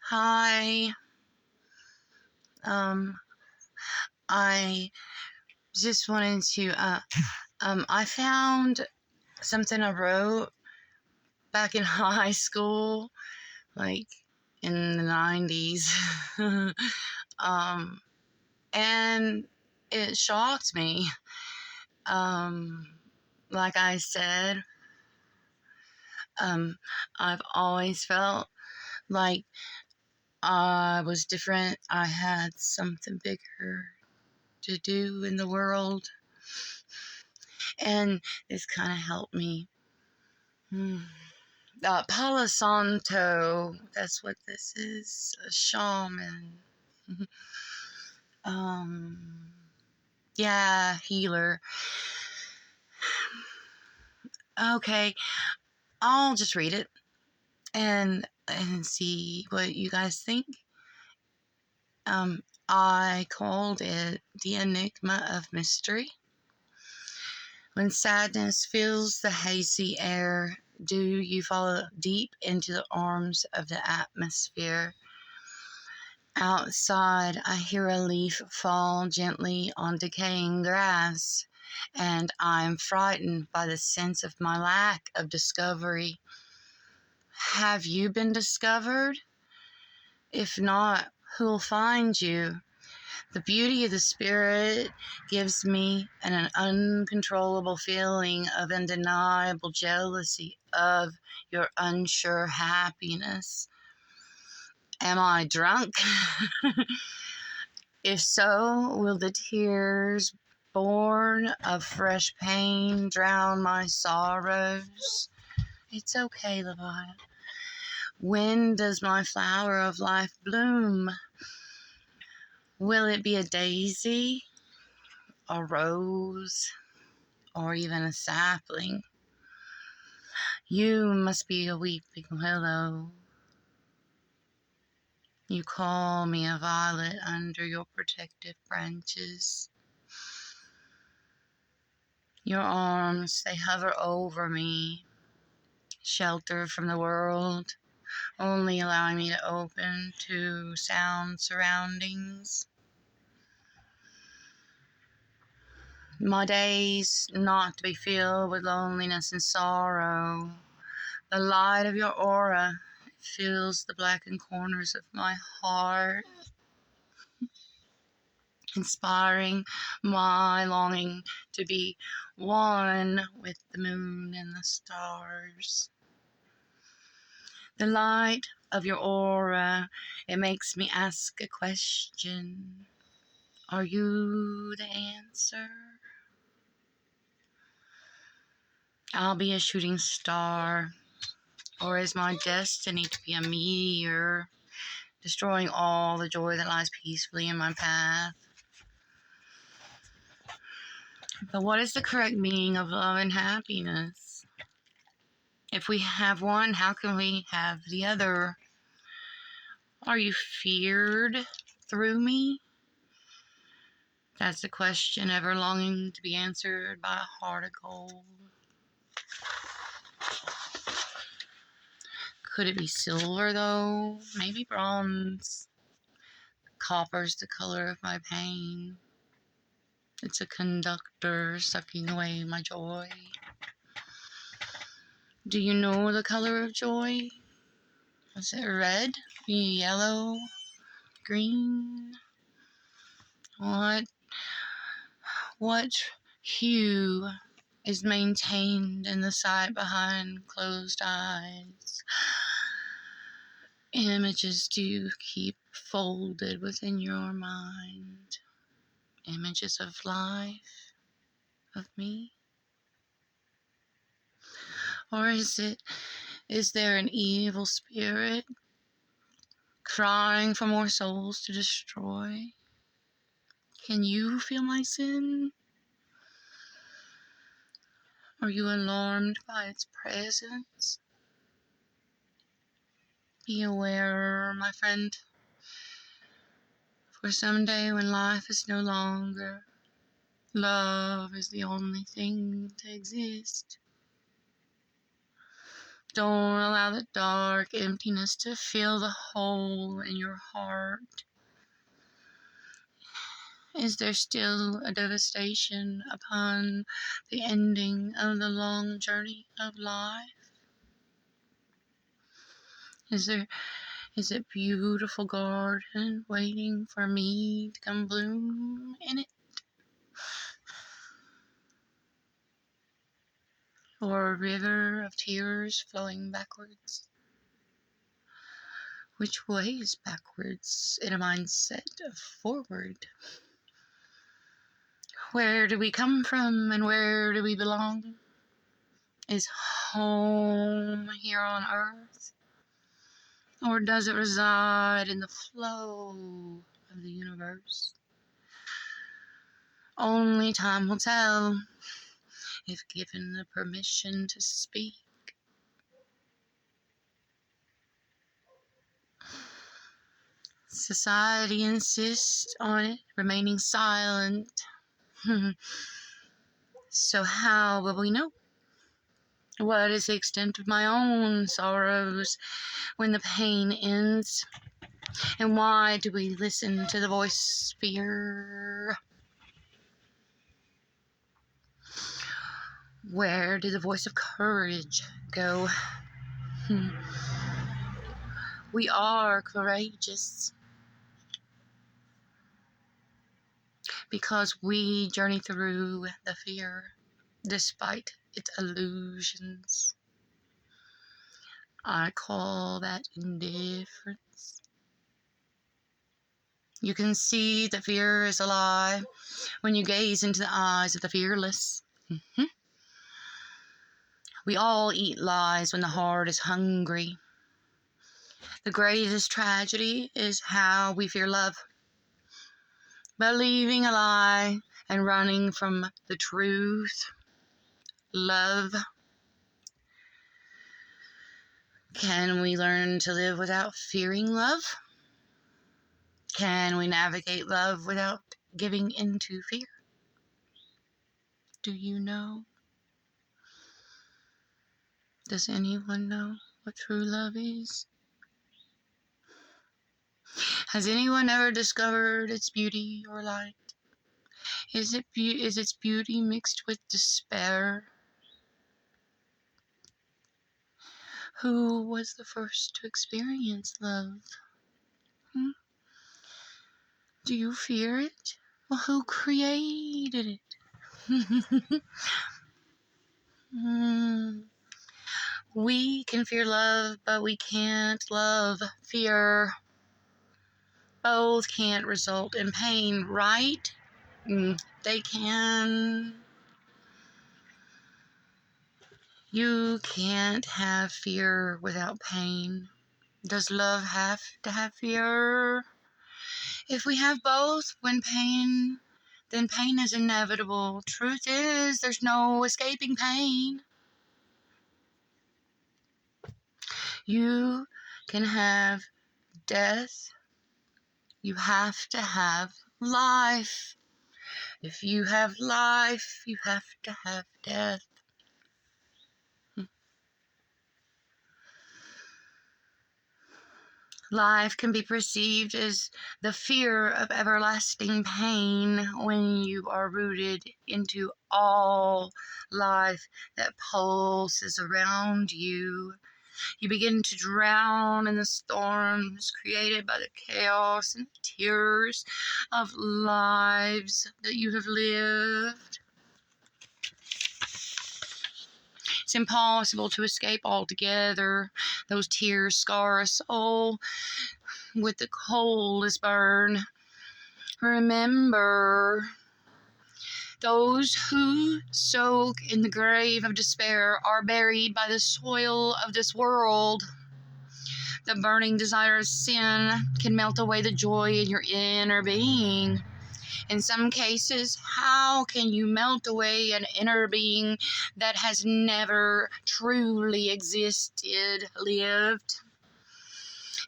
Hi. Um, I just wanted to. I found something I wrote back in high school, like in the 90s. um, and it shocked me. Um, like I said, um, I've always felt like I was different. I had something bigger to do in the world, and this kind of helped me. Palo Santo, that's what this is, a shaman. um, yeah, healer. Okay, I'll just read it and see what you guys think. I called it the enigma of mystery. When sadness fills the hazy air, do you fall deep into the arms of the atmosphere? Outside, I hear a leaf fall gently on decaying grass, and I'm frightened by the sense of my lack of discovery. Have you been discovered? If not, who'll find you? The beauty of the spirit gives me an uncontrollable feeling of undeniable jealousy of your unsure happiness. Am I drunk? If so, will the tears born of fresh pain drown my sorrows? It's okay, Levi. When does my flower of life bloom? Will it be a daisy, a rose, or even a sapling? You must be a weeping willow. You call me a violet under your protective branches. Your arms, they hover over me, sheltered from the world, only allowing me to open to sound surroundings. My days not to be filled with loneliness and sorrow. The light of your aura fills the blackened corners of my heart, inspiring my longing to be one with the moon and the stars. The light of your aura, it makes me ask a question. Are you the answer? I'll be a shooting star, or is my destiny to be a meteor, destroying all the joy that lies peacefully in my path? But what is the correct meaning of love and happiness? If we have one, how can we have the other? Are you feared through me? That's the question ever longing to be answered by a heart of gold. Could it be silver, though? Maybe bronze. Copper's the color of my pain. It's a conductor sucking away my joy. Do you know the color of joy? Is it red, yellow, green? What hue is maintained in the sight behind closed eyes? Images do you keep folded within your mind? Images of life, of me? Or is there an evil spirit crying for more souls to destroy? Can you feel my sin? Are you alarmed by its presence? Be aware, my friend, for someday when life is no longer, love is the only thing to exist. Don't allow the dark emptiness to fill the hole in your heart. Is there still a devastation upon the ending of the long journey of life? Is it beautiful garden waiting for me to come bloom in it? Or a river of tears flowing backwards? Which way is backwards in a mindset of forward? Where do we come from and where do we belong? Is home here on earth? Or does it reside in the flow of the universe? Only time will tell, if given the permission to speak. Society insists on it remaining silent. So how will we know? What is the extent of my own sorrows when the pain ends? And why do we listen to the voice fear? Where did the voice of courage go? We are courageous because we journey through the fear despite its illusions. I call that indifference. You can see that fear is a lie when you gaze into the eyes of the fearless. We all eat lies when the heart is hungry. The greatest tragedy is how we fear love. Believing a lie and running from the truth. Love. Can we learn to live without fearing love? Can we navigate love without giving into fear? Do you know? Does anyone know what true love is? Has anyone ever discovered its beauty or light? Is its beauty mixed with despair? Who was the first to experience love? Do you fear it? Well, who created it? We can fear love, but we can't love fear. Both can't result in pain, right? They can. You can't have fear without pain. Does love have to have fear? If we have both, then pain is inevitable. Truth is, there's no escaping pain. You can have death. You have to have life. If you have life, you have to have death. Life can be perceived as the fear of everlasting pain when you are rooted into all life that pulses around you. You begin to drown in the storms created by the chaos and tears of lives that you have lived. It's impossible to escape altogether. Those tears scar a soul with the coldest burn. Remember, those who soak in the grave of despair are buried by the soil of this world. The burning desire of sin can melt away the joy in your inner being. In some cases, how can you melt away an inner being that has never truly existed, lived?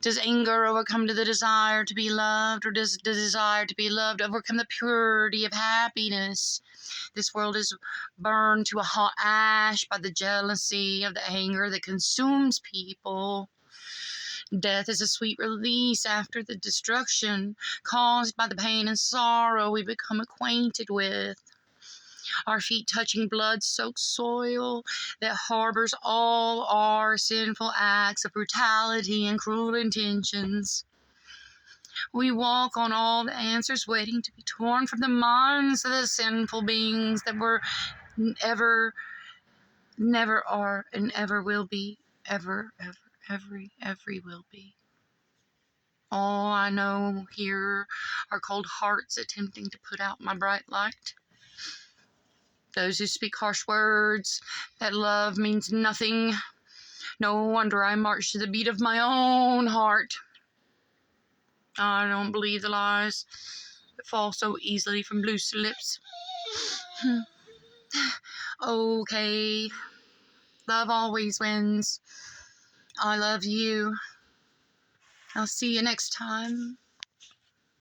Does anger overcome the desire to be loved, or does the desire to be loved overcome the purity of happiness? This world is burned to a hot ash by the jealousy of the anger that consumes people. Death is a sweet release after the destruction caused by the pain and sorrow we become acquainted with. Our feet touching blood-soaked soil that harbors all our sinful acts of brutality and cruel intentions. We walk on all the answers waiting to be torn from the minds of the sinful beings that were never are, and ever will be, every will be. All I know here are cold hearts attempting to put out my bright light. Those who speak harsh words, that love means nothing. No wonder I march to the beat of my own heart. I don't believe the lies that fall so easily from loose lips. Okay, love always wins. I love you. I'll see you next time.